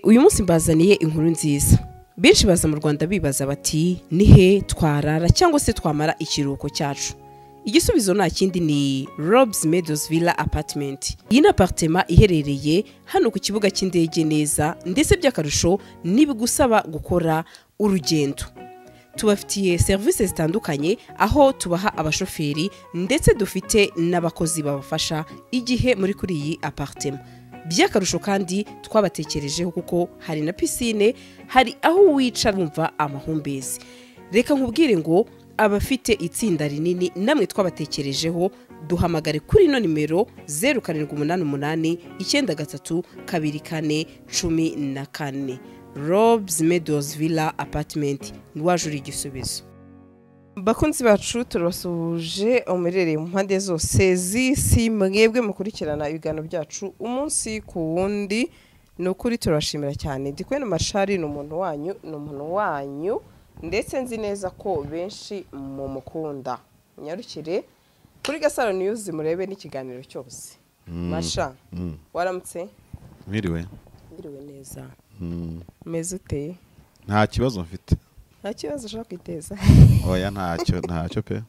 Uyu munsi mbazaniye inkuru nziza. Benshi baza mu Rwanda bibaza bati nihe twarara cyangwa se twamara ikiruhuko cyacu. Igisubizo nta kindi ni Rob's Meadows Villa Apartment. Iyi ni apartment iherereye hano ku kibuga cy'indege neza ndetse by'akarusho nibigusaba gukora urugendo. Tubafitiye service zitandukanye aho tubaha abashoferi ndetse dufite n'abakozi babafasha igihe muri kuri iyi apartment. By'akarusho kandi twabatekerejeho kuko hari na piscine, hari aho wicara wumva amahumbezi. Reka nkubwire ngo abafite itsinda rinini namwe twabatekerejeho duhamagare kuri no nimero 0788 93 24 14. Rob's Meadows Villa Apartment niwajura igisubizo. Bakunzi bacu turabasuje umerereye mu mpande zose z'isi mwebwe mukurikirana ibiganiro byacu umunsi ku wundi. Nukuri turashimira cyane. Ndikwena Mashari n'umuntu wanyu ndetse nzi neza ko benshi mu mukunda. Nyarukire kuri Gasaro News murebe n'ikiganiro cyose. Masha waramutse? Mwiriwe neza. Meze ute? Nta kibazo mfite. Nta kibazo ushaka kwiteza? Oya ntacyo pe.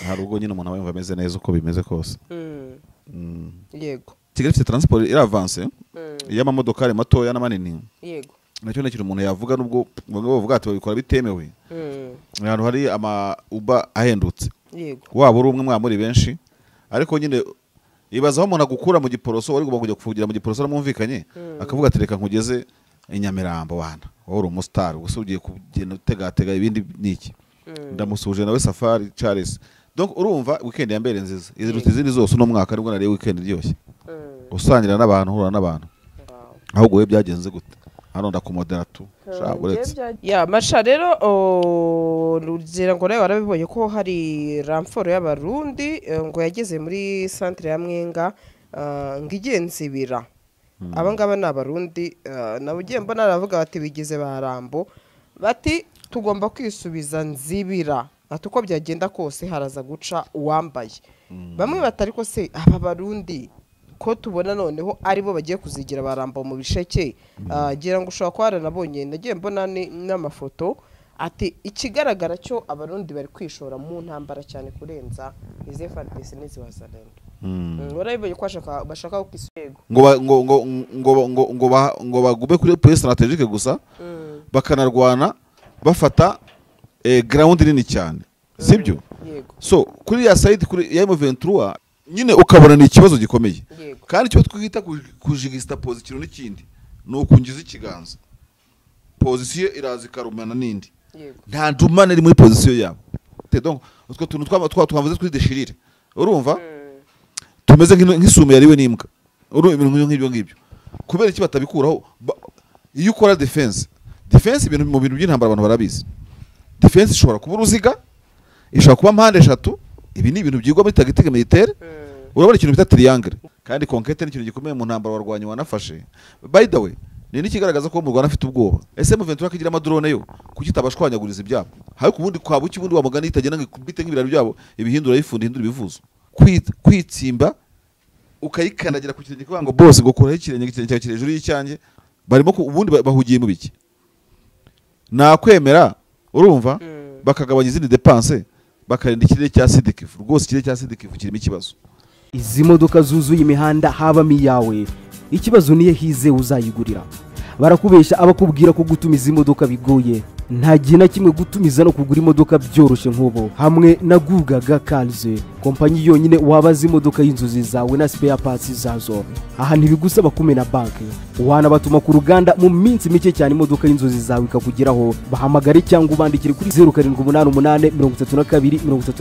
Hari ubwo nyine umuntu aba ameze neza uko bimeze kose. Yego. Kigali ifite transport iravance y'amamodokari matoya n'amanini. Yego. Nacyo nakiri umuntu yavuga nubwo bavuga ati babikora bitemewe. Ahantu hari ama Uber ahendutse. Yego. Waba uri umwe mwamuri benshi ariko nyine ibazaho umuntu agukura mu giporoso wari kujya kuvugira mu giporoso namumvikanye akavuga ati reka nkugeze Inyamirambo wana uri umustar gusa ugiye kugenda utegatega ibindi niki ndamusuje nawe Safari Charles. Donc urumva weekend ya mbere nziza iziruta izindi zose no mwaka ariko nariye weekend iryoshye usangira n'abantu hura n'abantu ahubwo we byagenze gute hano ndakumodera tu shaburetse ya Masha rero rugera ngo nawe warabibonye ko hari ramforo y'abarundi ngo yageze muri centre ya Mwenga ngigenzibira. Abangaba n'abarundi nabo ugiye mbona aravuga bati bigize barambo bati tugomba kwisubiza nzibira ati uko byagenda kose haraza guca uwambaye. Bamwe batari ko se aba barundi ko tubona noneho aribo bagiye kuzigira barambo mu bisheke gira ngo ushaka kwara nabonye nagiye mbona n'amafoto ati ikigaragara cyo abarundi bari kwishora mu ntambara cyane kurenza izefa business wazalendo. Warayibonye ko bashaka kwisego ngo bagube kuri point strategique gusa bakanarwana bafata ground nini cyane sibyo. So kuri ya side kuri ya M23 nyine ukabona ni ikibazo gikomeye kandi cyo twita kujigista position n'ikindi nukungiza ikiganza position irazi karumana nindi nta ndumane iri muri position yabo. Donc utwo tuntu twavuze kuri deshirire urumva tumeze nk'isume yariwe n'imbwa ibintu nk'ibyo kubera iki batabikuraho. Iyo ukora defense ibintu mu bintu by'intambara abantu barabizi. Defense ishobora kuba uruziga, ishobora kuba mpande eshatu. Ibi ni ibintu byigwa muri tactique militaire. Urabona ikintu bita triangle kandi conquête ni ikintu gikomeye mu ntambara warwanya wanafashe. By the way ni n'ikigaragaza ko mu Rwanda afite ubwoba. Ese M23 akigira amadrone yo kuki tabashwanyaguriza ibyabo ariko ubundi kwaba ukibundi wamugana itagena nk'ibite nk'ibiraro byabo ibihindura yifunda hindura ibivuzo kwitsimba ukayikanagira ku kirenge kwa ngo boss ngo koraho ikirenge cya hejuru y'icyange barimo ubundi bahugiye mu biki nakwemera urumva bakagabanya izindi dépenses bakarinda ikirere cya sidikifu rwose ikirere cya sidikifu kirimo ikibazo. Izi modoka zuzuye imihanda habamo iyawe ikibazo niye hize uzayigurira barakubesha abakubwira ko gutumiza imodoka bigoye nta gihe na kimwe gutumiza no kugura imodoka byoroshye nk'ubo hamwe na Gugaga Cars kompanyi yonyine wabaza imodoka y'inzozi zawe na spare parts zazo. Aha ntibigusaba kumena banki wanabatuma ku ruganda mu minsi mike cyane imodoka y'inzozi zawe ikakugeraho. Bahamagare cyangwa ubandikire kuri 0788 32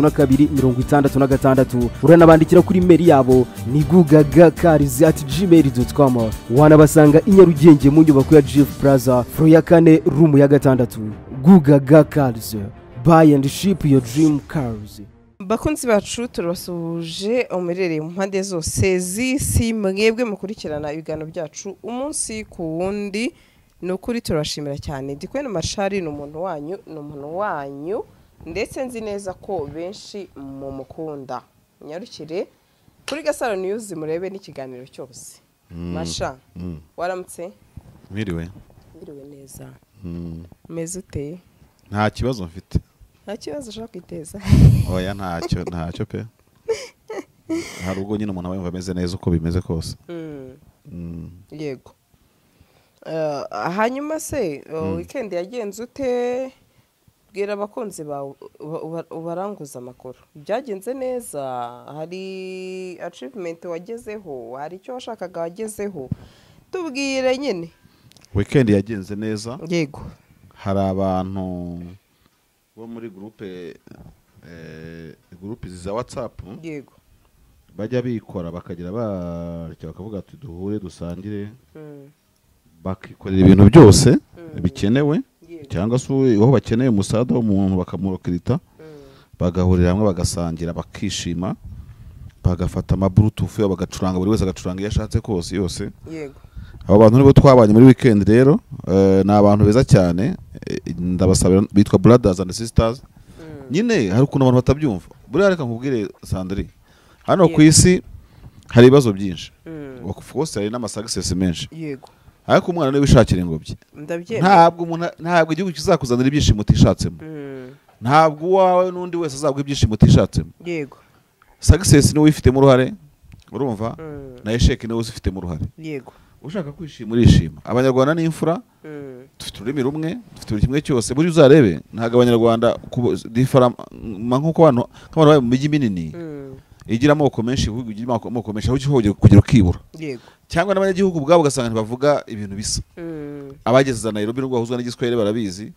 66 uranabandikira kuri mail yabo ni gugagacars@gmail.com. wanabasanga i Nyarugenge mu nyubako ya GF Plaza floor ya 4 room ya 6. Gugaga Cars, buy and ship your dream cars. Bakunzi bacu turabasuje umerereye mu mpande zose z'isi mwebwe mukurikirana ibiganiro byacu umunsi ku wundi. Nukuri turashimira cyane. Ndikwena Mashari n'umuntu wanyu ndetse nzi neza ko benshi mu mukunda. Nyarukire kuri Gasaro News murebe n'ikiganiro cyose. Masha waramutse? Mwiriwe. biriwe neza Mm. umeze ute Nta kibazo mfite. nta kibazo ushaka kwiteza Oya ntacyo pe. Hari ubwo nyine umuntu aba yumva ameze neza uko bimeze kose. yego hanyuma se weekend yagenze ute bwira abakunzi bawe ubaranguza amakuru byagenze neza hari achievement wagezeho hari icyo washakaga wagezeho tubwire nyine Weekend yagenze neza. yego Hari abantu bo muri groupe za WhatsApp yego bajya bikora bakagira bakavuga ati duhure dusangire bakikorera ibintu byose bikenewe cyangwa se aho bakeneye umusada w'umuntu bakamurokirita bagahurira hamwe bagasangira bakishima bagafata ama bluetooth bagacuranga buri wese agacuranga iyo ashatse kose yose. yego abo bantu nibo twabanye muri weekend rero ni abantu beza cyane ndabasabira bitwa brothers and sisters. Nyine hari ukuntu abantu batabyumva buriya reka nkubwire Sandrine hano ku isi hari ibibazo byinshi of course hari n'amasagisesi menshi yego ariko umwana niwe wishakira ingobyi ntabwo igihugu kizakuzanira ibyishimo utishatsemo ntabwo uwawe n'undi wese azaguha ibyishimo utishatsemo yego success niwe wifitemo uruhare urumva na esheki niwe uzifitemo uruhare yego ushaka kwishima urishima abanyarwanda ni imfura dufite ururimi rumwe dufite buri kimwe cyose buri uzarebe ntabwo abanyarwanda nk'uko abantu bari mu mijyi minini igira amoko menshi ibihugu bigira amoko menshi aho ugiye kugira ukibura cyangwa n'abanyagihugu ubwabo ugasanga ntibavuga ibintu bisa abageze za Nairobi n'ubwo bahuzwa n'igiswahili barabizi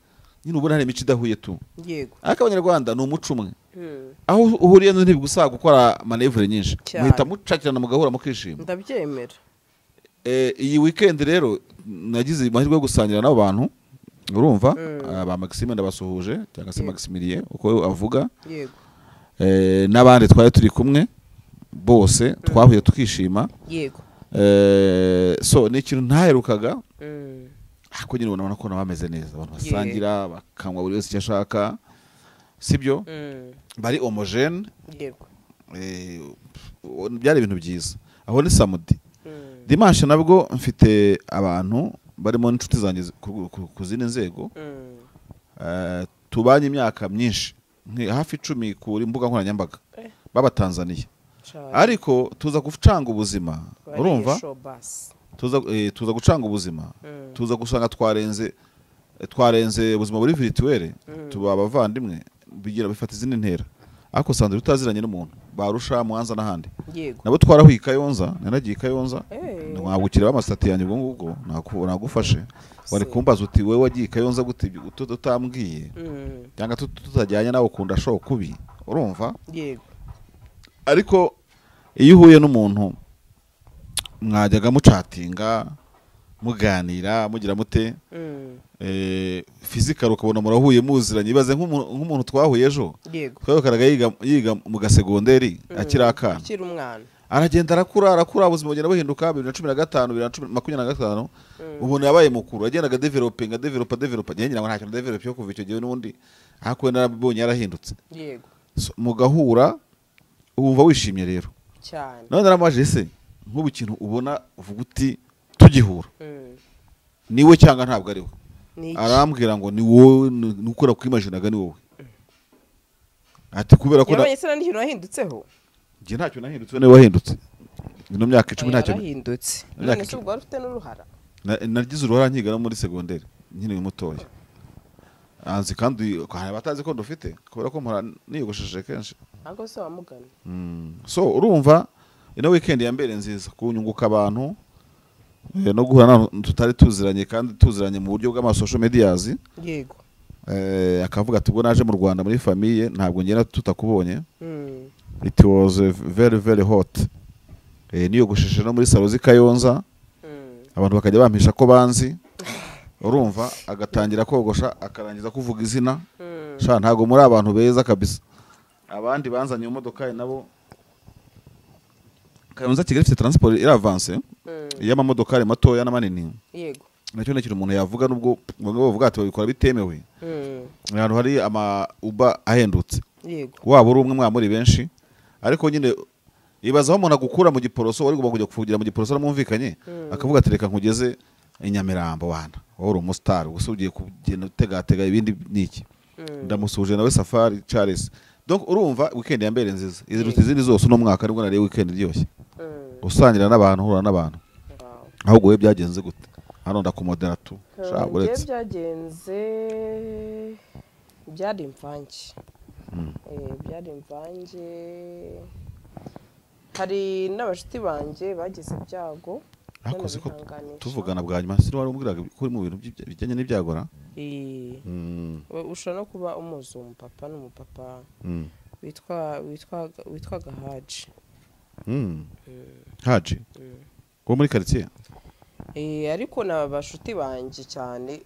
nyine ubona hari imico idahuye tu ariko abanyarwanda ni umuco umwe aho uhuriye ntibigusaga gukora manevure nyinshi muhita mucakirana mugahura mukishima ndabyemera. iyi weekend rero nagize amahirwe yo gusangira n'abo bantu urumva ba Maxime ndabasuhuje cyangwa se Maximilien uko avuga n'abandi twari turi kumwe bose twahuye tukishima yego so ni ikintu ntaherukaga ariko nyine ubona ko bameze neza abantu basangira bakanywa buri wese icyo ashaka sibyo bari homogene yego byari ibintu byiza aho ni samedi dimanche nabwo mfite abantu barimo n'inshuti zanjye ku zindi nzego tubanye imyaka myinshi hafi 10 kuri mbuga nkoranyambaga b'Abatanzania ariko tuza gucanga ubuzima urumva tuza gucanga ubuzima tuza gusanga twarenze ubuzima buri virtuel tuba abavandimwe bigira bifata izindi ntera ariko Sandrine utaziranye n'umuntu barusha Mwanza n'ahandi nabo twarahuye Kayonza nanagiye Kayonza mwagukira bamasati yanjye ubwo ngubwo nagufashe wari kumbaza uti wewe wagiye Kayonza gute utambwiye cyangwa tutajyanye nawe ukunda show kubi urumva yego ariko iyo uhuye n'umuntu mwajyaga mucatinga muganira mugira mute physical ukabona murahuye muziranye ibaze nk'umuntu twahuye ejo twabakaraga yiga mu gasegonderi akirakana aragenda arakura ubuzima bugenda buhinduka 2015 2025 ubona yabaye mukuru agendaga developa ngira ngo ntacyo develop yo kuva icyo gihe n'undi ariko narabonye yarahindutse yego mugahura wumva wishimye rero cyane none naramaje se nk'ubu kintu ubona uvuga uti tugihura niwe cyangwa ntabwo ari we arambwira ngo ni wowe nukora kwimaginaga ni wowe ati kubera ko yabanye se n'ikintu wahindutseho ngiye ntacyo nahindutse niwe wahindutse ino myaka 10 ntacyo nahindutse none se ubwo ufite n'uruhara nagize uruhara nkiga no muri segonderi nkiri mutoya anzi kandi batazi ko ndufite kubera ko mpora niyogosheshe kenshi ntabwo se wamugana so urumva ino weekend ya mbere nziza kunyunguka abantu no guhura tutari tuziranye kandi tuziranye mu buryo bw'ama social medias yego akavuga ati ubwo naje mu Rwanda muri famille ntabwo ngena tutakubonye it was very very hot niyogosheshe no muri salo z'Ikayonza abantu bakajya bampisha ko banzi urumva agatangira kogosha akarangiza kuvuga izina sha ntago muri abantu beza kabisa abandi banzanye mu modoka nabo Kayonza Kigali ifite transport iravance y'amamodoka matoya n'amanini yego nacyo nakiri umuntu yavuga nubwo bavuga ati babikora bitemewe ahantu hari ama Uber ahendutse yego waba uri umwe mwamuri benshi ariko nyine ibaza aho umuntu agukura mu giporoso wari gomba kujya kuvugira mu giporoso namumvikanye akavuga ati reka nkugeze inyamirambo wana wowe uri umustar gusa ugiye kugenda utegatega ibindi niki ndamusuje nawe Safari Charles donc urumva weekend ya mbere nziza iziruta izindi zose uno mwaka ariko nariye weekend iryoshye usangira n'abantu hura n'abantu ahubwo we byagenze gute hano ndakumodera tu uretse byagenze byari imvange byari imvange hari n'abashuti banjye bagize ibyago akoze ko tuvugana bwa nyuma siri wari umbwiraga ko mu bintu bijyanye n'ibyagora ushobora no kuba umuzi umupapa n'umupapa witwaga Haji Haji wo muri quartier ariko n'abashuti banjye cyane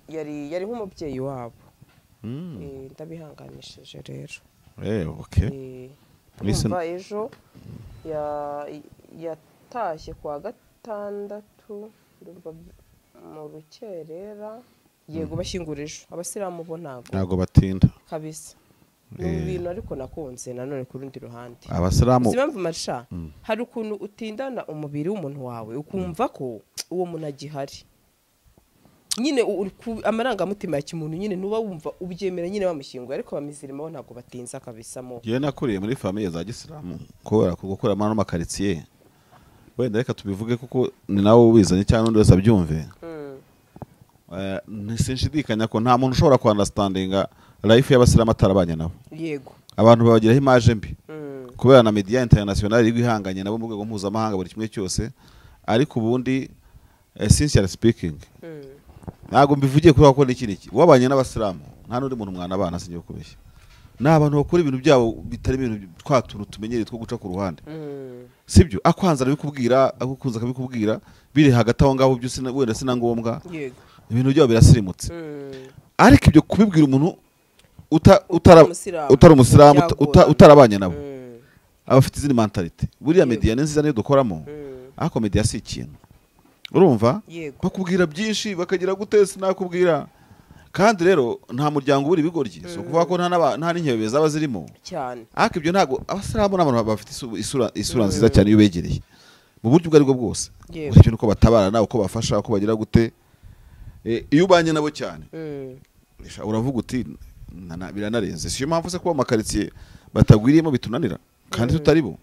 yari nk'umubyeyi wabo ndabihanganishije rero okay umva ejo yatashye kuwa gatandatu mu rukerera yego bashyingura ejo abasilamu bo ntago batinda kabisa ni ibintu ariko nakunze nanone ku rundi ruhande abasilamu impamvu marisha hari ukuntu utindana umubiri w'umuntu wawe ukumva ko uwo muntu agihari nyine amarangamutima ya kimuntu nyine nuba wumva ubyemera nyine bamushyinguye ariko bamizirima bo ntago batinza kabisamo yewe nakuriye muri famille za gisilamu kubera gukora amano makaritsiye wenda reka tubivuge kuko ni nawe ubizanye cyangwa undi wese abyumve ntisinshidikanya ko nta muntu ushobora understandinga life y'abasilamu atarabanye nabo yego abantu babagiraho image mbi kubera na media international iri ihanganye nabo mu rwego mpuzamahanga buri kimwe cyose ariko ubundi sincerely speaking ntago mbivugiye kuri ko n'iki wabanye n'abasilamu nta n'undi muntu mwana abana singiye kubeshya n'abantu bakora ibintu byabo bitari ibintu twaturu tumenyereye two guca ku ruhande sibyo akwanza bikubwira akukunza kabikubwira biri hagati aho ngaho byose wenda sina ngombwa ibintu byabo birasirimutse ariko ibyo kubibwira umuntu utari umusilamu utarabanye nabo abafite izindi mentality buriya media nziza niyo dukoramo ariko media si ikintu urumva bakubwira byinshi bakagira gutese nakubwira kandi rero nta muryango buri bigoryi so kuvuga ko nta n'inkebe zaba zirimo cyane ariko ibyo ntago abasilamu n'abantu bafite isura nziza cyane iyo begereye mu buryo bwari bwo bwose ibyo nuko batabara nawe uko bafasha uko bagira gute iyo ubanye nabo cyane uravuga uti biranarenze siyo mpamvu se kuba amakaritsiye batagwiriyemo bitunanira kandi tutari bo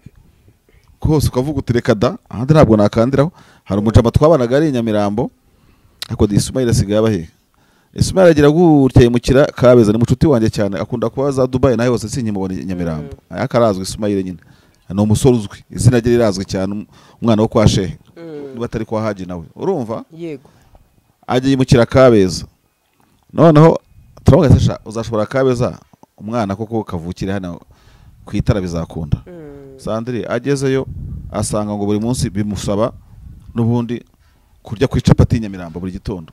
kose ukavuga uti reka da ahandi ntabwo nakandiraho hari umujama twabanaga ari Nyamirambo ariko Ismail asigaye abahe Ismail agira gutya yimukira Kabeza ni mucuti wanjye cyane akunda kuba za Dubai naho hose sinkimubona Nyamirambo akarazwe Ismail nyine ni umusore uzwi izina rye rirazwe cyane umwana wo kwa Shehe niba atari kwa Haji nawe urumva yego agiye yimukira Kabeza noneho turavuga sha uzashobora Kabeza umwana koko kavukire hano kwitara bizakunda Sandri agezeyo asanga ngo buri munsi bimusaba nubundi kurya ku icapati Nyamirambo buri gitondo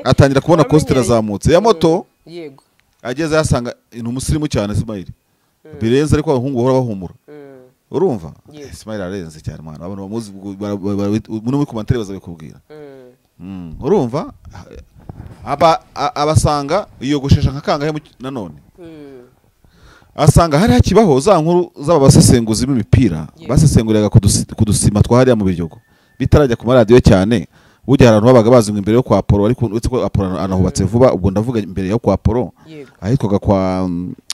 atangira kubona cost irazamutse ya moto yego ageze yasanga intu umusirimu cyane Ismail birenze ariko abahungu bahora bahumura urumva Ismail arenze cyane mwana abantu bamuzi muri commentaire bazabikubwira urumva abasanga iyogoshesha nkakangahe nanone asanga hari hakibaho za nkuru z'aba basesenguzi b'imipira basesenguriraga kudusima twahariya mu biryogo bitarajya ku maradiyo cyane ujya ahantu babaga bazi imbere yo kwa Apollo ariko uretse ko Apollo anahubatse vuba ubwo ndavuga imbere yo kwa Apollo ahitwaga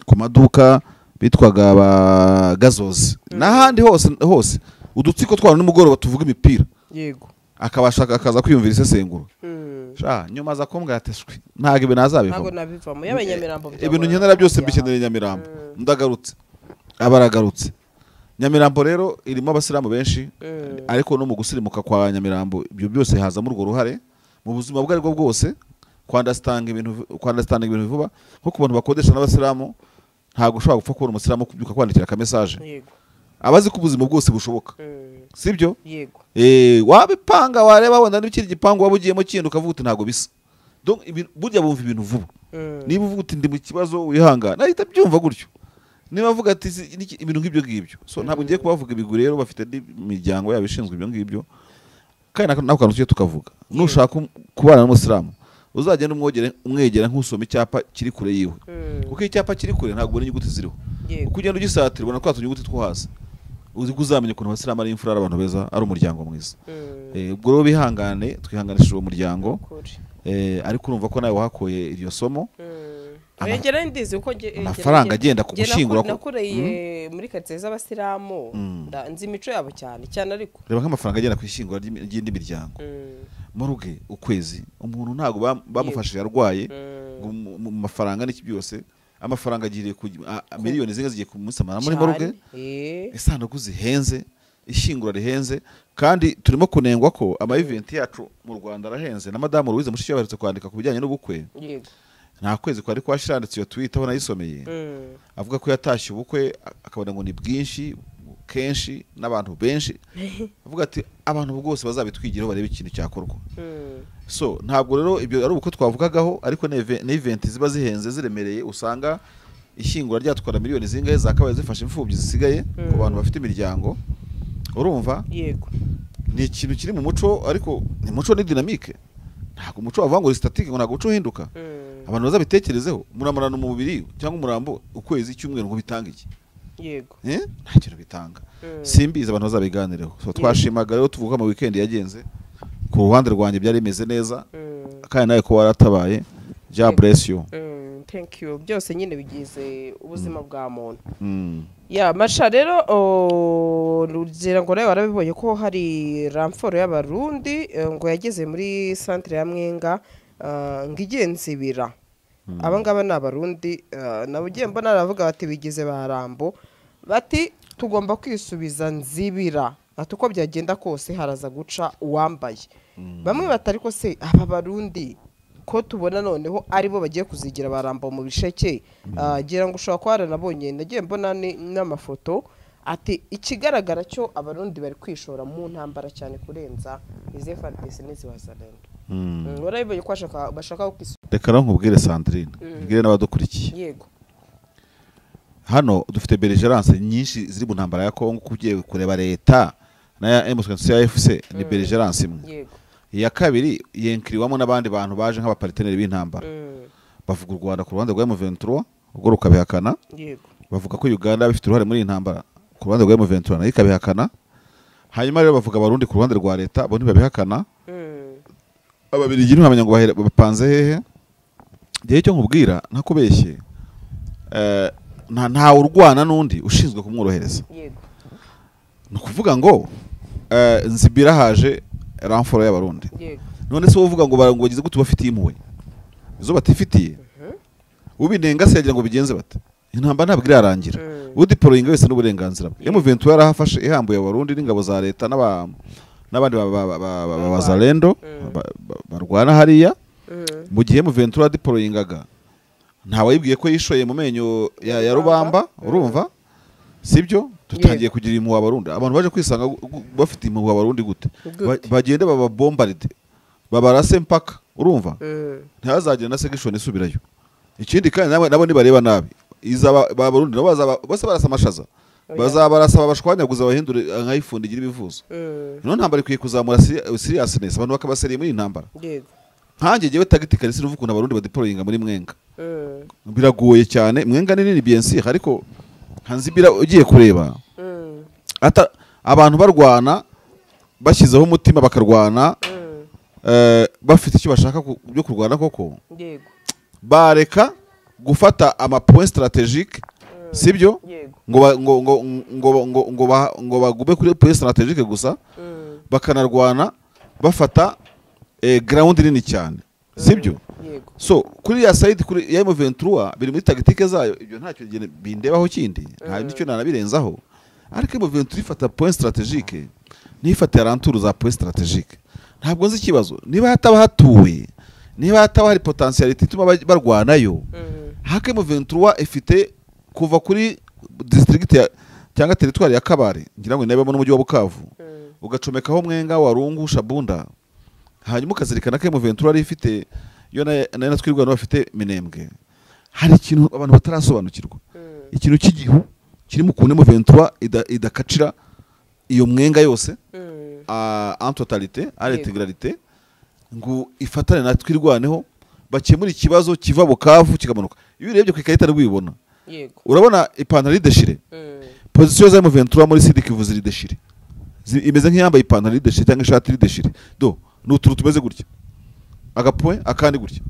ku maduka bitwaga ba Gazozi n'ahandi hose udutsiko tw'abantu n'umugoroba tuvuga imipira yego akabashaka akaza kwiyumvira isesenguro nyuma za kombwa yateshwe ntago ibintu azabivamo ntago nabivamo y'abanyamirambo ibintu nkenera byose mbikenera Nyamirambo ndagarutse abaragarutse Nyamirambo rero irimo abasilamu benshi ariko no mu gusirimuka kwa Nyamirambo ibyo byose haza muri urwo ruhare mu buzima bwari bwo bwose kwandastanga ibintu vuba nko ku bantu bakodesha n'abasilamu ntago ushobora gupfa kubona umusilamu kubyuka kwandikira ka message abazi ko ubuzima bwose bushoboka sibyo yego wabipanga wareba wenda n'ikiri gipangu wabugiyemo kindi ukavuga uti ntago bisa donc burya bumva ibintu vuba niba uvuga uti ndi mu kibazo wihangana nahita byumva gutyo niba avuga ati ibintu nk'ibyo ngibyo so ntabwo ngiye kubavuga ibiguri rero bafite imiryango yabo ishinzwe ibyo ngibyo kandi nako kantu tujye tukavuga nushaka kubana n'umusilamu uzagenda umwegera nk'usoma icyapa kiri kure yiwe kuko icyapa kiri kure ntabwo ubona inyuguti ziriho kuko ugenda ugisatira ubona twa tunyuguti two hasi uzi ko uzamenya ukuntu abasilamu ari imfura ari abantu beza ari umuryango mwiza ubwo rero bihangane twihanganishije uwo muryango Ukuri. ariko urumva ko nawe wahakuye iryo somo Ngera ndizi uko amafaranga agenda ku gushyingura nakureye muri karitsiye z'abasilamu nzi imico yabo cyane cyane ariko reba nk'amafaranga agenda ku ishyingura ry'indi miryango muruge ukwezi umuntu ntago bamufashije arwaye mu mafaranga n'iki byose amafaranga agiriye ku miliyoni zinga zigiye ku munsi amara muri muruge isanduku zihenze ishyingura rihenze kandi turimo kunengwa ko ama event yacu mu Rwanda arahenze na Madame Louise Mushiki yaherutse kwandika ku bijyanye n'ubukwe yego nta kwezi kwari kwashiranditse iyo tweet aho nayisomeye avuga ko yatashye ubukwe akabona ngo ni bwinshi kenshi n'abantu benshi avuga ati abantu bwose bazabitwigiraho barebe ikintu cyakorwa so ntabwo rero ibyo ari ubukwe twavugagaho ariko na event ziba zihenze ziremereye usanga ishyingura ryatwara miliyoni zingahe zakabaye zifasha imfubyi zisigaye ku bantu bafite imiryango urumva yego ni ikintu kiri mu muco ariko ni muco ni dynamique ntabwo umuco wavuga ngo statique ngo ntabwo uco hinduka abantu bazabitekerezeho muramarana mu mubiri cyangwa umurambo ukwezi cyumweru ngo bitanga iki yego nta kintu bitanga simbiza abantu bazabiganireho so twashimaga rero tuvuga mu weekend yagenze ku ruhande rwanjye byari bimeze neza kandi nawe ko waratabaye ja bless you thank you byose nyine bigize ubuzima bwa muntu ya masha rero rugira ngo nawe warabibonye ko hari ramforo y'abarundi ngo yageze muri centre ya Mwenga ngigenzibira abangaba ni abarundi nabo ugiye mbona aravuga bati bigize barambo bati tugomba kwisubiza nzibira ati uko byagenda kose haraza guca uwambaye bamwe batari ko se aba barundi ko tubona noneho aribo bagiye kuzigira barambo mu bisheke gira ngo ushobora kuba waranabonye nagiye mbona n'amafoto ati ikigaragara cyo abarundi bari kwishora mu ntambara cyane kurenza ize FARDC n'iziwazalendo warabibonye ko bashaka reka nkubwire Sandrine mbwire n'abadukurikiye yego hano dufite belligérance nyinshi ziri mu ntambara ya Kongo kugiye kureba leta na ya M23 ni belligérance imwe yego iya kabiri yenkiriwamo n'abandi bantu baje nk'abaparteneri b'intambara bavuga u Rwanda ku ruhande rwa M23 ubwo rukabihakana yego bavuga ko Uganda bifite uruhare muri intambara ku ruhande rwa M23 nayo ikabihakana hanyuma rero bavuga abarundi ku ruhande rwa leta bo ntibabihakana ababirigi ntibamenya ngo bapanze hehe gihe cyo nkubwira ntakubeshye nta urwana n'undi ushinzwe kumworohereza yego ni ukuvuga ngo nzibira haje ramforo y'abarundi yego none se uvuga ngo bagize gute bafitiye impuhwe izo batifitiye ubinenga se yagira ngo bigenze bate intambara ntabwo irarangira udiporoyinga wese n'uburenganzira bwe M23 yarahafashe ihambuye abarundi n'ingabo za leta n'abandi bazalendo barwana hariya mu gihe M23 diporoyingaga ntawe yibwiye ko yishoye mu menyo ya rubamba urumva sibyo tutangiye kugira impuhwe abarundi abantu baje kwisanga bafite impuhwe abarundi gute bagende bababombarde babarase mpaka urumva ntihazagire na section isubirayo ikindi kandi nabo nibareba nabi iza babarundi nabo bose barasa amashaza bazabarasa babashwanyaguza abahindure nkayifundi igira ibivuzo none ntambara ikwiye kuzamura seriousness abantu bakabaseriye muri intambara yego nkanjye jewe tactical siruvuga ukuntu abarundi badeployinga muri Mwenga biragoye cyane Mwenga nini bien sûr ariko hanzibira ugiye kureba ata abantu barwana bashyizeho umutima bakarwana bafite icyo bashaka byo kurwana koko yego bareka gufata ama point strategique sibyo ngo bagube kuri point strategique gusa bakanarwana bafata ground nini cyane sibyo so kuri ya side kuri ya M23 biri muri tactique zayo ibyo ntacyo bindebaho kindi nta nicyo nanabirenzaho ariko M23 ifata point strategique nifata ranturu za point strategique ntabwo nzi ikibazo niba hataba hatuwe niba hataba hari potentiality ituma barwanayo hake M23 ifite kuva kuri district cyangwa territoire ya Kabare ngira ngo nabemo n'umujyi wa Bukavu ugacomekaho Mwenga Warungu Shabunda hanyuma ukazirikana ko M23 ari ifite yo na twirwa bafite Minembwe hari ikintu abantu batarasobanukirwa ikintu cy'igihu kirimo kuntu M23 idakacira iyo Mwenga yose en totalité à l'intégralité ngo ifatane na twirwaneho bakemura ikibazo kiva Bukavu kigamanuka iyo urebye ku ikarita rwibona yego urabona ipantaro ideshire position za M23 muri Sud Kivu ziri deshire imeze nk'iyambaye ipantaro y'ideshire cyangwa ishati y'ideshire do n'utuntu tumeze gutya agapoint akandi gutya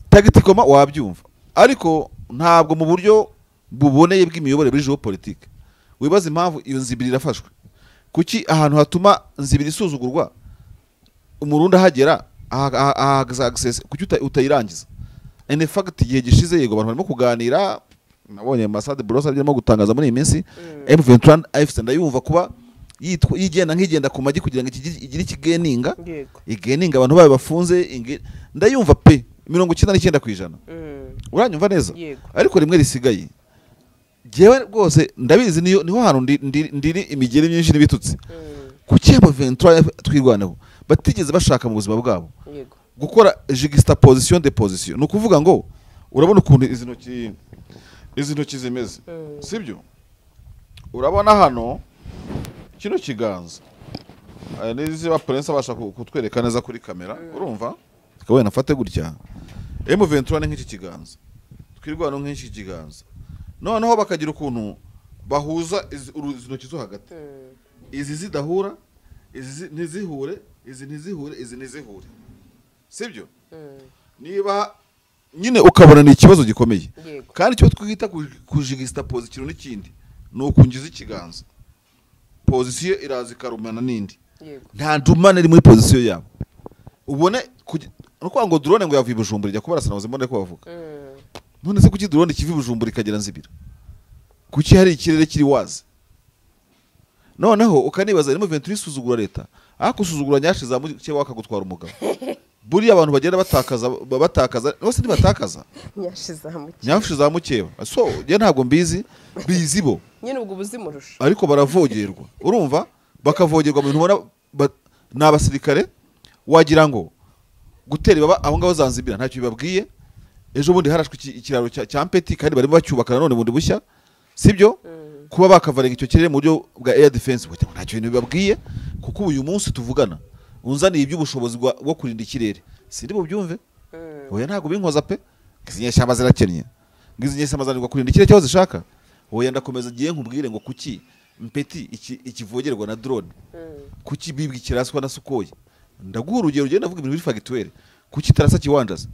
tacticoma wabyumva ariko ntabwo mu buryo buboneye bw'imiyoborere muri geopolitique wibaza impamvu iyo nzibiri irafashwe kuki ahantu hatuma nzibiri isuzugurwa umurundi ahagera access kuki utayirangiza in fact igihe gishize yego abantu barimo kuganira nabonye ambassade Brosa arimo gutangaza muri iyi minsi M23 AFC ndayumva kuba yigenda nkigenda ku magi kugira ngo igire ikigeninga igeninga abantu babe bafunze ndayumva pe 99% uranyumva neza ariko rimwe risigaye jewe rwose ndabizi niho hantu ndiri imigeri myinshi n'ibitutsi kuki M23 twirwanaho batigeze bashaka mu buzima bwabo gukora juxtaposition de position no kuvuga ngo urabona ukuntu izi ntoki zimeze sibyo urabona hano kino kiganza nizi ba prince abasha kutwereka neza kuri kamera urumva kawe nafate gutya M23 nk'iki kiganza twirwana nk'iki kiganza noneho bakagira ukuntu bahuza izi ntoki zo hagati izi zidahura izi ntizihure izi ntizihure sibyo niba nyine ukabona ni ikibazo gikomeye kandi cyo twita kujigista position n'ikindi no kungiza ikiganza position irazi karumana nindi nta ndumane iri muri position yabo ubone nuko ngo drone ngo yavuye Bujumbura ijya kubarasa nazo mbone ko bavuga none se kuki drone kivi Bujumbura ikagera Nzibira kuki hari ikirere kiri wazi noneho ukanibaza irimo 23 isuzugura leta akusuzugura nyashiza mu cye wakagutwara umugabo buri abantu bagenda batakaza bose ntibatakaza nyashiza mu cyeba so je ntabwo mbizi bizibo nyine ubwo buzimurusha ariko baravogerwa urumva bakavogerwa mu bintu n'abasirikare wagira ngo gutera baba aho ngaho Zanzibira ntacyo bibabwiye ejo bundi harashwe ikiraro cya Mpeti kandi barimo bacyubaka none bundi bushya sibyo kuba bakavarenga icyo kirere mu buryo bwa air defense ntacyo bintu bibabwiye kuko uyu munsi tuvugana unzaniye iby'ubushobozi bwo kurinda ikirere sindi bubyumve oya ntago binkoza pe izinyeshyamba zirakennye ngizinyeshyamba zanirwa kurinda ikirere cyaho zishaka oya ndakomeza giye nkubwire ngo kuki Mpeti ikivogerwa na drone kuki bibwi kiraswa na Sukoyi ndaguha urugero ugenda ndavuga ibintu biri factuel kuki tarasa kiwanjaza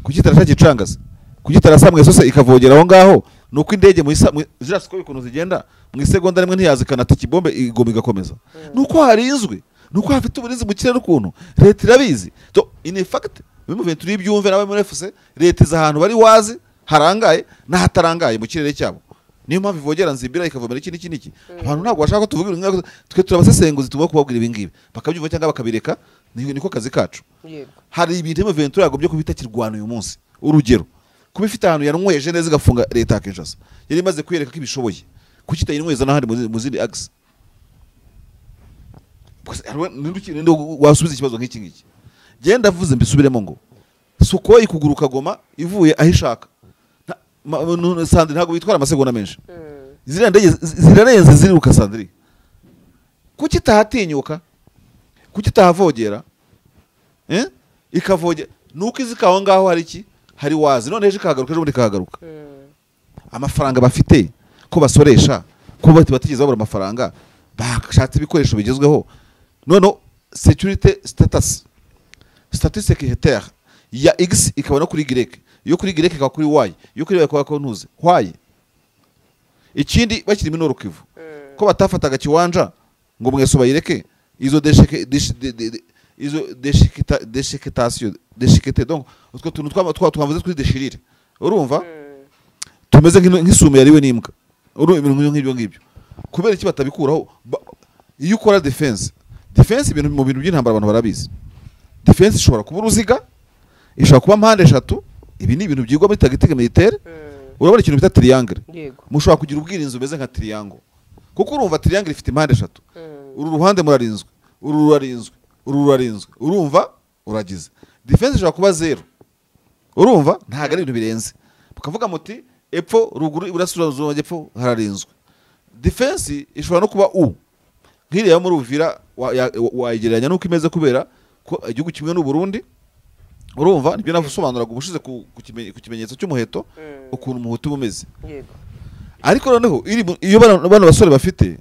kuki tarasa kicangaza kuki tarasa mwesose ikavogera aho ngaho nuko indege mu zirasi ko bikono zigenda mu isegonda rimwe ntiyazikana ati kibombe igomba igakomeza nuko harinzwe nuko hafite uburinzi mu kirere ukuntu leta irabizi to in fact bimwe mu turi byumve nawe muri FC leta za ahantu bari wazi harangaye na hatarangaye mu kirere cyabo niyo mpamvu ivogera Nzibira ikavomera iki abantu ntabwo bashaka ko tuvuga ibintu twe turabasesenguzi tugomba kubabwira ibingibi bakabyumva cyangwa bakabireka niko kazi kacu hari ibintu mu 23 yagobye kubita kirwana uyu munsi urugero kuba ifite ahantu yanweje neza igafunga leta yakijasa yari imaze kwiyereka ko ibishoboye kuki itayinweza n'ahandi mu zindi axe wasubiza ikibazo nk'iki ngiki genda vuze mbisubiremo ngo Sukoyi kuguruka Goma ivuye ahishaka Sandri ntago bitwara amasegonda menshi ziriya ndege zirarenze ziriruka Sandri kuki tahatinyuka kuki tahavogera ikavogera nuko izikaho ngaho hari iki hari wazi none eje kagaruka ejo muri kagaruka amafaranga bafite ko basoresha ko batigeze babura amafaranga bashatse ibikoresho bigezweho none security status sécuritaire ya X ikabona kuri Y yo kuri Y ikaba kuri Y yo kuri Y ikaba ko ntuze why ikindi bakiri minoro kivu ko batafataga kiwanja ngo mweso bayireke izo déchiquetation donc utwo tuntu twavuze kuri déchirire urumva tumeze nk'isume yariwe n'imbwa ibintu nk'ibyo kubera iki batabikuraho iyo ukora defense ibintu mu bintu by'intambara abantu barabizi defense ishobora kuba uruziga ishobora kuba mpande eshatu ibi ni ibintu byigwa muri tactique militaire urabona ikintu bita triangle mushobora kugira ubwirinzi bumeze nka triangle kuko urumva triangle ifite impande eshatu uru ruhande murarinzwe uru rurarinzwe urumva uragize defense ishobora kuba 0 urumva ntago ari ibintu birenze bukavuga muti epfo ruguru iburasirazuba epfo hararinzwe defense ishobora no kuba u nkiriya muri Uvira wayigereranya nuko imeze kubera ko igihugu kimwe n'u Burundi urumva nibyo navusobanuraga ubushize ku kimenyetso cy'umuheto ukuntu umuheto bumeze ariko noneho iyo bana basore bafite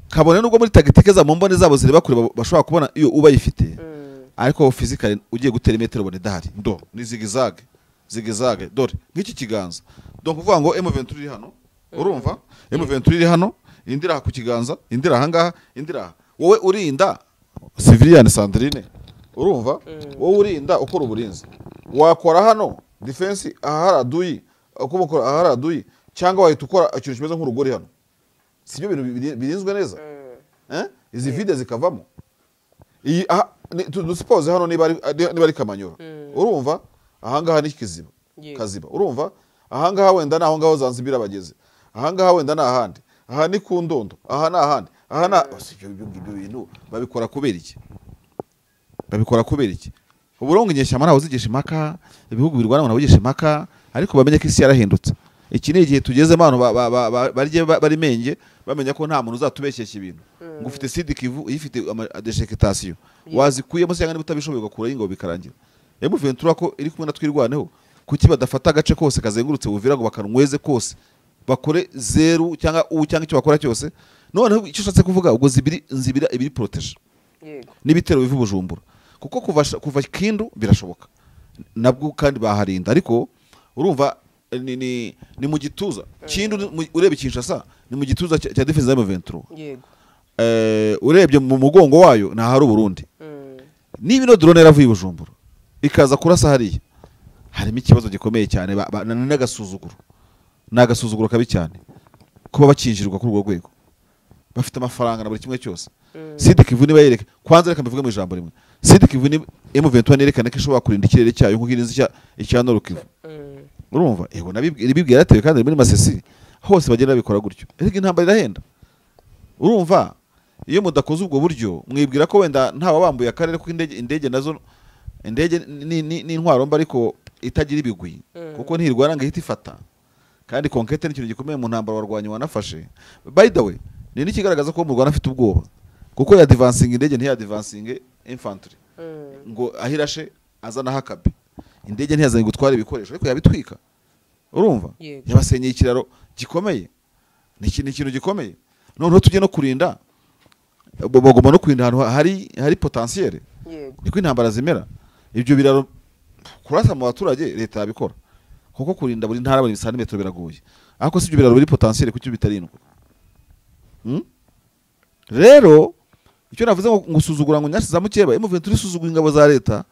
kabone nubwo muri tagitike za mu mbone zabo zireba kure bashobora kubona iyo ubayifite ariko physically ugiye gutera imetero bone dahari ndo ni zigizage dore nk'iki kiganza donc uvuga ngo M23 iri hano urumva M23 iri hano indira ku kiganza indira ahangaha indira wowe urinda civilian Sandrine urumva wowe urinda ukora uburinzi wakora hano defense aharaduyi ukuboko aharaduyi cyangwa wahita ukora ikintu kimeze nk'urugori hano sibyo bintu birinzwe neza izi vide zikavamo iyi suppose hano niba ari Kamanyoro urumva ahangaha ni kaziba urumva ahangaha wenda naho ngaho Zanzibar bageze ahangaha wenda nahandi aha ni ku Ndondo aha nahandi aha na ibyo bintu babikora kubera iki uburongo nyeshyamba naho zigisha impaka ibihugu birwana naho bigisha impaka ariko bamenye ko isi yarahindutse iki ni igihe tugezemo abantu bari menge bamenya ko nta muntu uzatubeshyeshya ibintu ngo ufite sidikivu ifite deshekitasiyo wazikuyemo cyangwa niba utabishoboye gukura y'ingo bikarangira M23 ko iri kumwe na twirwaneho kuki badafata agace kose kazengurutse Uvira ngo bakanweze kose bakore zero cyangwa icyo bakora cyose noneho icyo ushatse kuvuga ubwo nzibira ibiri protege n'ibitero bivu Bujumbura kuko kuva Kindu birashoboka nabwo kandi baharinda ariko urumva ni mu gituza Kindu urebe Kinshasa ni mu gituza cya defense ya M23 urebye mu mugongo wayo na hari Burundi niba no drone yaravuye Bujumbura ikaza kurasa hariya harimo ikibazo gikomeye cyane n'agasuzuguro kabi cyane kuba bakinjirwa kuri urwo rwego bafite amafaranga na buri kimwe cyose Sidikivu niba yereka kwanza reka mbivuge mu ijambo rimwe Sidikivu ni M23 nerekana ko ishobora kurinda ikirere cyayo nko kirinzi icya Norukivu urumva yego nabibwira yatewe kandi muri Masisi hose bagenda bikora gutyo ariko intambara irahenda urumva iyo mudakoze ubwo buryo mwibwira ko wenda ntawa bambuye akarere ko indege nazo indege ni intwaro mba ariko itagira ibigwi kuko ntirwara ngo ihita ifata kandi konkete n'ikintu gikomeye mu ntambara warwanya wanafashe by the way ni nikigaragaza ko mu Rwanda afite ubwoba kuko ya advancing indege ntiya advancing infantry ngo ahirashe azana hakabe indege ntiyazanye gutwara ibikoresho ariko yabitwika urumva yabasenyeye ikiraro gikomeye ni ikintu gikomeye noneho tujye no kurinda bagomba no kurinda ahantu hari potentiel niko intambara zimera ibyo biraro kurasa mu baturage leta yabikora kuko kurinda buri ntara buri santimetero biragoye ariko sibyo biraro biri potentiel kucyo bitarindwa rero icyo navuze ngo ngusuzugura ngo nyasi za mukeba M23 isuzugura ingabo za leta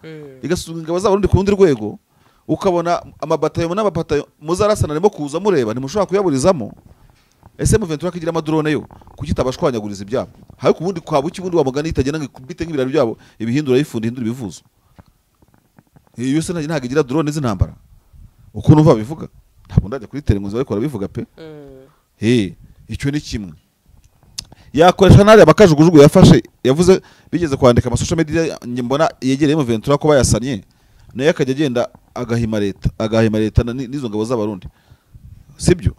igasuzugura ingabo za Burundi ku rundi rwego ukabona amabatayo n'amapatayo muzarasana arimo kuza mureba ntimushobora kuyaburizamo ese M23 akigira amadrone yo kuki tabashwanyaguriza ibyabo hayo kubundi kwa buki bundi wa mugani itagena ngikubite nk'ibiraro byabo ibihindura yifundi hindura ibivuzo iyo se ntago igira drone z'intambara uko numva bivuga ntabwo ndaje kuri telemuzo ariko barabivuga pe icyo ni kimwe yakoresha nari abakajugujugu yafashe yavuze bigeze kwandika ama social media mbona yegereye M23 ko bayasanye naye akajya agenda agahima leta n'izo ngabo z'abarundi sibyo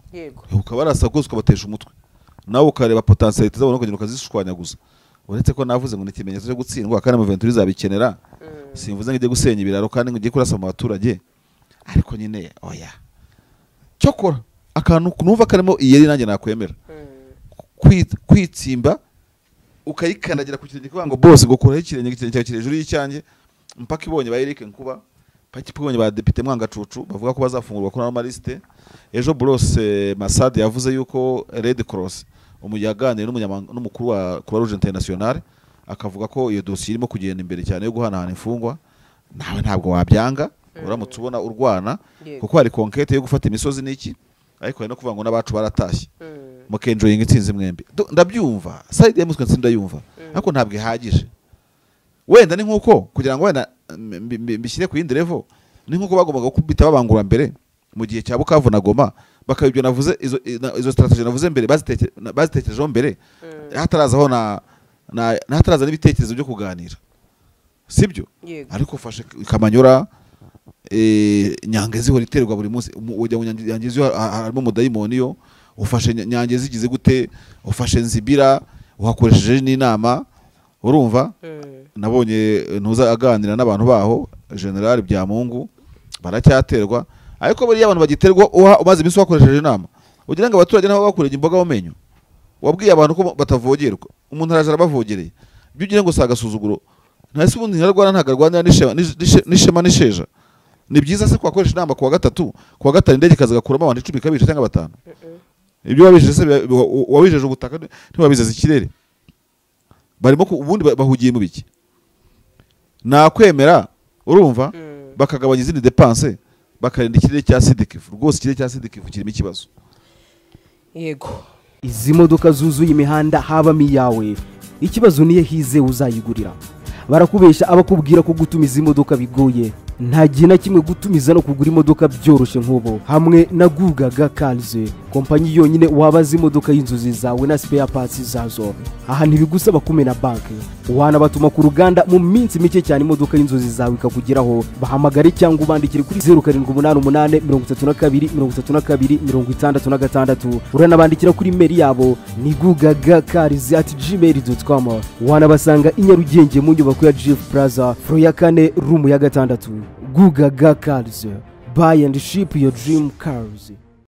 ukaba arasa kose ukabatesha umutwe nawe ukareba potentiality zabo no kugenda ukazishwanyaguza uretse ko navuze ngo ni ikimenyetso cyo gutsindwa kandi M23 izabikenera simvuze ngo ijye gusenya ibiraro kandi ngo ijye kurasa mu baturage ariko nyine oya cyokora akantu numva karimo iyeri nanjye nakwemera kwitsimba ukayikandagira ku kirenge kuvuga ngo boss ngo kuraho ikirenge cyawe kiri hejuru y'icyanjye mpaka ibonye ba Eric Nkuba mpaka ibonye ba depite Mwangacucu bavuga ko bazafungurwa kuri normaliste ejo Bruce Masad yavuze yuko Red Cross umuyaganire n'umukuru wa Croix Rouge Internationale akavuga ko iyo dossier irimo kugenda imbere cyane yo guhanahana imfungwa nawe ntabwo wabyanga uramutse ubona urwana kuko hari konkete yo gufata imisozi n'iki ariko hari no kuvuga ngo n'abacu baratashye mukenjoyinga itsinzi mwembi ndabyumva side ya muswe ndayumva ariko ntabwo ihagije wenda ni nkuko kugira ngo wenda mbishyire ku yindi level ni nkuko bagombaga kubita babangura mbere mu gihe cya Bukavu na Goma bakabyo navuze izo strategy navuze mbere bazitekerejeho mbere hatarazaho hataraza n'ibitekerezo byo kuganira sibyo ariko ufashe Kamanyora Nyangezi ho riterwa buri munsi ujya mu Nyangezi harimo mudayimoni yo ufashe Nyangezi igize gute ufashe Nzibira uhakoresheje n'inama urumva nabonye ntuza aganira n'abantu baho General Byamungu baracyaterwa ariko bari abantu bagiterwa umaze iminsi wakoresheje inama ugira ngo abaturage nabo bakureje imboga mu menyo wabwiye abantu ko batavogerwa, umuntu araje arabavogereye, ibyo ugira ngo si agasuzuguro. Ntase ubundi nyarwanda ntagarwanira n'ishema n'isheja. Ni byiza se kwakoresha inama kuwa gatatu, kuwa gatanu indege kaza gakuramo abantu 10 kabisha cyangwa 5. Ibyo wabijeje se wabijeje ubutaka ntibabizeza ikirere. Barimo ubundi bahugiye mu biki? Nakwemera urumva bakagabanya izindi dépenses bakarinda ikirere cya Sidikifu. Rwose ikirere cya Sidikifu kirimo ikibazo. Yego. Izi modoka zuzuye imihanda habamo iyawe, ikibazo niye hize uzayigurira. Barakubesha abakubwira ko gutumiza imodoka bigoye. Nta gihe na kimwe gutumiza no kugura imodoka byoroshye nk'ubu. Hamwe na Gugaga Cars, kompanyi yonyine wabaza imodoka y'inzozi zawe na spare parts zazo. Aha ntibigusaba kumena banki, wanabatuma ku ruganda mu minsi mike cyane imodoka y'inzozi zawe ikakugeraho. Bahamagare cyangwa ubandikire kuri 0788 32 32 66. Uranabandikira kuri mail yabo ni gugagacars@gmail.com. Wanabasanga i Nyarugenge mu nyubako ya GF Plaza, floor ya 4 room ya 6. Gugaga Cars, buy and ship your dream cars.